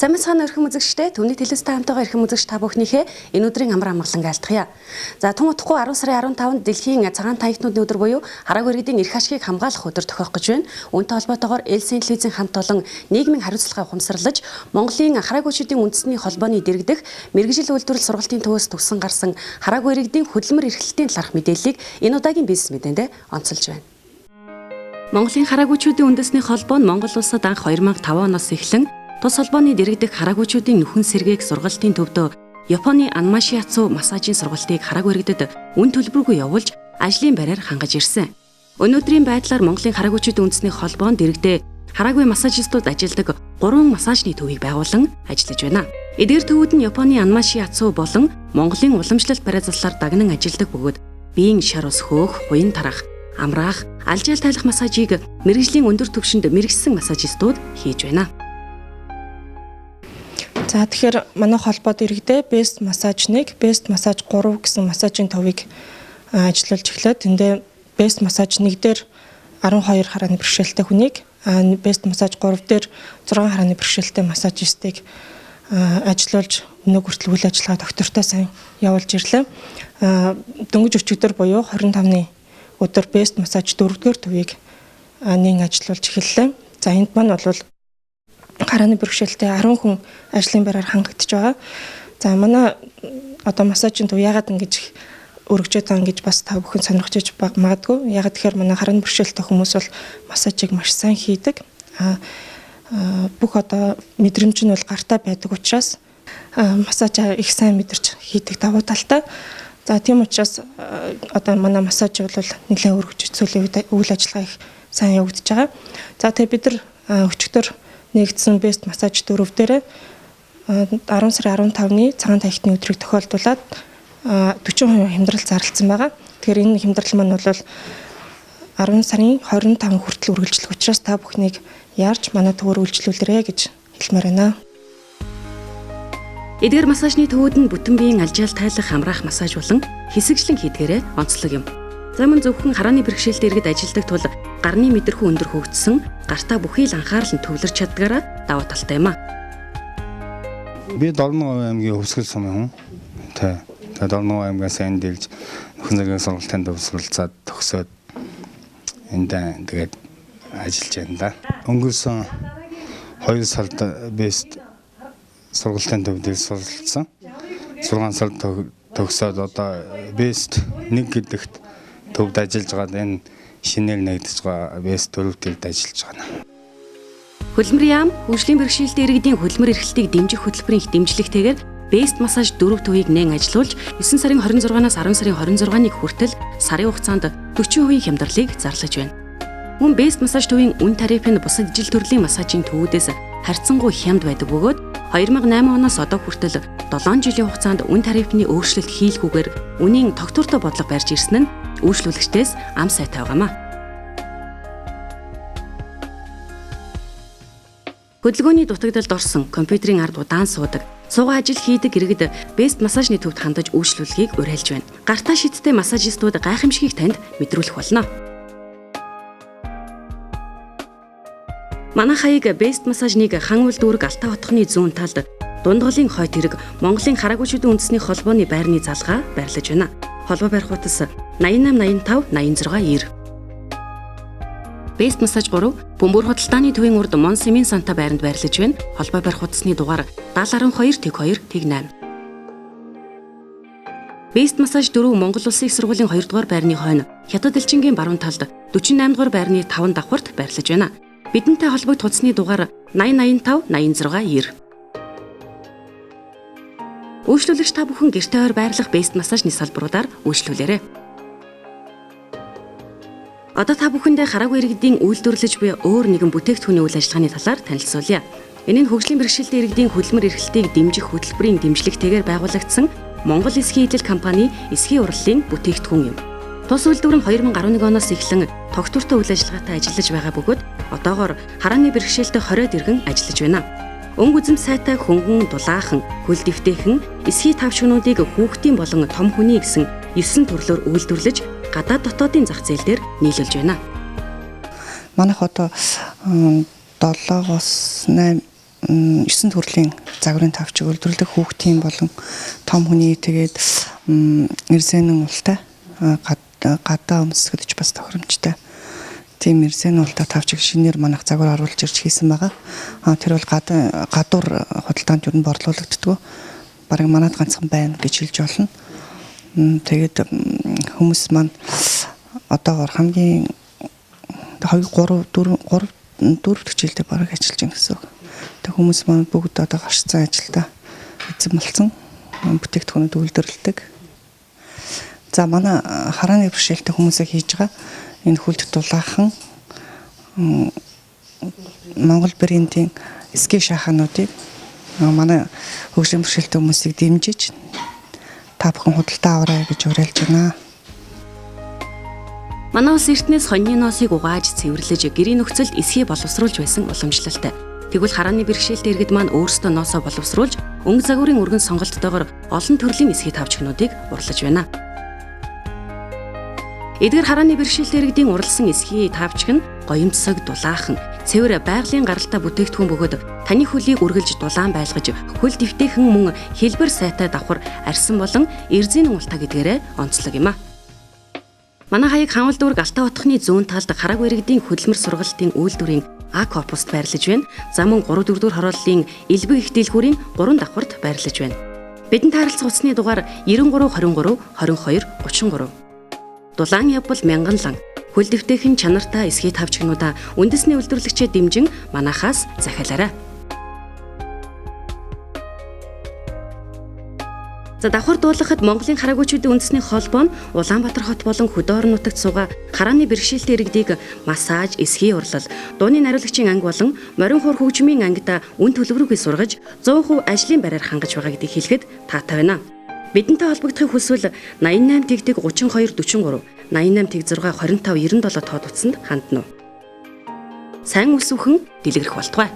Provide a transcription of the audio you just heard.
Сайн мэцхан өрхөн үзэгчтэй төвний телевизтэй хамтаага өрхөн үзэгч та бүхнийхээ энэ өдрийн амар амгалан айлтгая. За түн утгагүй 10 сарын 15-нд дэлхийн цагаан таягтнуудын өдөр буюу хараагүй иргэдийн эрх ашгийг хамгаалах өдөр тохиох гэж байна. Үүнтэй холбоотойгоор Элсийн телевизийн хамт олон нийгмийн хариуцлагаа ухамсарлаж Монголын хараагүйчүүдийн үндэсний холбооны дэргэдэх мэргэжил үйлдвэрлэл сургалтын төвөөс төгсөн гарсан хараагүй иргэдийн хөдөлмөр эрхлэлтийн талаарх мэдээллийг энэ удаагийн бизнес мэдээндээ онцолж байна. Монголын хараагүйчүүдийн үндэсний холбоо нь Монгол улсад анх 2005 оноос эхлэн тус холбооны дэргэдэх хараагүйчүүдийн нөхөн сэргээг сургалтын төвдөө Японы Анмашиацу массажийн сургалтыг хараагүй иргэдэд үн төлбөргүй явуулж ажлын байраар хангаж ирсэн. Өнөөдрийн байдлаар Монголын хараагүйчүүдийн үндэсний холбоонд дэргэдээ хараагүй массажистууд ажилладаг 3 массажны төвийг байгуулан ажиллаж байна. Эдгээр төвүүд нь Японы Анмашиацу болон Монголын уламжлалт барай заслаар дагнан ажилладаг бөгөөд биеийн шар ус хөөх, хуян тарах, амраах, алжаал тайлах массажийг мэргэжлийн өндөр түвшинд мэргэжсэн массажистууд хийж байна. За тэгэхээр манай холбоод иргэдээ Best Massage 1, Best Massage 3 гэсэн массажийн төвийг ажиллуулж эхлээд тэндээ Best Massage 1 дээр 12 харааны бэрхшээлтэй хүнийг, Best Massage 3 дээр 6 харааны бэрхшээлтэй массажистыг ажиллуулж өнөө хүртэл үйл ажиллагаа доктортой сайн явуулж ирлээ. Дөнгөж өчигдөр буюу 25-ны өдөр Best Massage 4-р төвийг нэг ажиллуулж эхэллээ. За энд маань бол харааны бэрхшээлтэй 10 хүн ажлын байраар хангагдж байгаа. За манай одоо массажийн төв яагаад ингэж өргөжөөд байгаа гэж бас та бүхэн сонирхож магадгүй. Яагаад тэгэхээр манай харааны бэрхшээлтэй хүмүүс бол массажийг маш сайн хийдэг. Бүх одоо мэдрэмж нь бол гартаа байдаг учраас массаж их сайн мэдэрч хийдэг давуу талтай. За тийм учраас одоо манай массаж бол нэлээд өргөж цөлийн үйл ажиллагаа их сайн явагдаж байгаа. За тэгээ бид нар өчигдөр нэгдсэн Best Massage 4 дээр 10 сарын 15-ны цагаан таягтны өдрийг тохиолдуулаад 40% хямдрал зарласан байгаа. Тэгэхээр энэ хямдрал маань бол 10 сарын 25 хүртэл үргэлжлэх учраас та бүхнийг яарч манай төвөөр үйлчлүүлээрэй гэж хэлмээр байна. Эдгээр массажны төвүүд нь бүтэн биеийн алжаал тайлах, амраах массаж болон хэсэгчлэн хийдгээрээ онцлог юм. За мөн зөвхөн харааны бэрхшээлтэй иргэд ажилладаг тул гарны мэдрэхүй өндөр хөгжсөн, гартаа бүхий л анхаарал нь төвлөрч чаддгаараа давуу талтай юм а. Би Долмоо аймгийн Хөвсгөл сумын хүн. Тэгээ Долмоо аймгаас энд дэлж нөхөн зэргийн сургалтын төв суралцаад төгсөөд энд тэгээд ажиллаж байна да. Өнгөрсөн 2 сард Best сургалтын төвд суралцсан. 6 сард төгсөөд одоо Best 1 гэдэгт төвд ажиллаж байгаад энэ шинээр нэгдэж байгаа Best 4 төвд ажиллаж байна. Хөдөлмөр яам, хөгжлийн бэрхшээлтэй иргэдийн хөдөлмөр эрхлэлтийг дэмжих хөтөлбөрийн дэмжлэгтэйгээр Best Massage 4 төвийг нээн ажиллуулж 9 сарын 26-наас 10 сарын 26-ныг хүртэл сарын хугацаанд 40% хямдралыг зарлаж байна. Мөн Best Massage төвийн үн тариф нь бусад ижил төрлийн массажийн төвүүдээс харьцангуй хямд байдаг бөгөөд 2008 оноос одоо хүртэл 7 жилийн хугацаанд үн тарифны өөрчлөлт хийлгүүгээр үнийн тогтвортой бодлого барьж ирсэн нь үйлчлүүлэгчдээс ам сайтай байгаамаа. Хөдөлгөөний дутагдалд орсон компьютерийн ард удаан суудаг, суугаа ажил хийдэг иргэд Best Massage-ны төвд хандаж үйлчлүүлгийг уриалж байна. Гартаа шидтэй массажистууд гайхамшигыг танд мэдрүүлэх болно. Манай хаяг Best Massage-ыг хан үл дүүрэг Алтаа хотхны зүүн талд дундгалын хойд хэрэг Монголын хараагүйчүүдийн үндэсний холбооны байрны залгаа байрлаж байна. Холбоо барих утас 8885 8690. Best Massage 3 Бөмбөр худалдааны төвийн урд Монсемин Санта байранд байрлаж байна. Холбоо барих утасны дугаар 7012-2-8. Best Massage 4 Монгол Улсын их сургуулийн 2 дугаар байрны хойно Хятад элчингийн баруун талд 48 дугаар байрны 5 давхурт байрлаж байна. Бидэнтэй холбогд утасны дугаар 8085-8690. Үйлчлүүлэгч та бүхэн гэртээ ойр байрлах Best Massage-ны салбаруудаар үйлчлүүлээрэй. Одоо та бүхэндээ хараагүй иргэдийн үйлдвэрлэж буй өөр нэгэн бүтээгдэхүүний үйл ажиллагааны талаар танилцуулъя. Энэ нь хөгжлийн бэрхшээлтэй иргэдийн хөдөлмөр эрхлэлтийг дэмжих хөтөлбөрийн дэмжлэгтэйгээр байгуулагдсан Монгол эсхийн идэл компани эсхийн урлалын бүтээгдэхүүн юм. Тус үйлдвэр нь 2011 оноос эхлэн тогтвортой үйл ажиллагаатай ажиллаж байгаа бөгөөд одоогоор харааны бэрхшээлтэй 20-од иргэн ажиллаж байна. Өнгө үзэм сайтай хөнгөн, дулаахан, хөл дэвтэйхэн эсхий тавчгнуудыг хүүхдийн болон том хүний гэсэн 9 төрлөөр үйлдвэрлэж гадаад дотоодын зах зээл дээр нийлүүлж байна. Манайх одоо 7-8 9 төрлийн загварын тавчиг үйлдвэрлэдэг хүүхдийн болон том хүний тэгээд эрзэнэн ултай гадаа өмсгөдөж бас тохиромжтой. Тийм эрзэнэн ултай тавчиг шинээр манайх загвар оруулж ирж хийсэн байгаа. Тэр бол гадуур худалдаанд юу н борлуулагддаг. Бараг манайд ганцхан байна гэж хэлж болно. Тэгээд хүмүүс маань одоогоор хамгийн 2 3 4 хичээлдээ бараг ажиллаж байна гэсэн үг. Тэг хүмүүс маань бүгд одоо гарцсан ажилдаа эзэн болсон бүтээгдэхүүнүүд үйлдвэрлэдэг. За манай харааны бэрхшээлтэй хүмүүсээ хийж байгаа энэ хүлд дулаахан Монгол брендийн ски шахануудыг манай хөгжлийн бэрхшээлтэй хүмүүсийг дэмжиж та бүхэн худалдаа аваарай гэж уриалж байна. Манай улс эртнээс хоньны ноосыг угааж цэвэрлэж гэрийн нөхцөлд эсхий боловсруулж байсан уламжлалтай. Тэгвэл харааны бэрхшээлтэй иргэд маань өөрсдөө ноосоо боловсруулж өнгө загварын өргөн сонголттойгоор олон төрлийн эсхий тавчгнуудыг урлаж байна. Эдгээр харааны бэрхшээлтэй иргэдийн урлсан эсхий тавчг нь гоёмцсог дулаахан, цэвэр байгалийн гаралтай бүтээгдэхүүн бөгөөд таны хөлийг үргэлж дулаан байлгаж хөл дэвтэйхэн мөн хэлбэр сайтай давхар арьсан болон эрзэнэн ултаа гэдгээрээ онцлог юм а. Манай хаяг Ханвал дүүрэг Алтай утхны зүүн талд хараагүй иргэдийн хөдөлмөр сургалтын үйлдвэрийн А корпуст байрлаж байна. За мөн 3-4 дугаар хорооллын элбэг их дэлгүүрийн 3 давхарт байрлаж байна. Бидэнд харилцах утасны дугаар 93 23 22 33. Дулаан явбал мянган лан. Хөл дэвтэйхэн чанартай эсхий тавчгнуудаа үндэсний үйлдвэрлэгчид дэмжин манайхаас захиалаарай. За давхар дуулахад Монголын хараагүйчүүдийн үндэсний холбоо нь Улаанбаатар хот болон хөдөө орон нутагт суугаа харааны бэрхшээлтэй иргэдийг массаж, эсхий урлал, дууны нариулагчийн анги болон морин хуур хөгжмийн ангида үн төлбөргүй сургаж 100% ажлын байраар хангаж байгаа гэдгийг хэлэхэд таатай байна. Бидэнтэй холбогдохын хүсвэл 88 тэгтэг 32 43, 88 тэг 6 25 97 тоод утсанд хандна уу. Сайн үлсвхэн дэлгэрэх болтугай.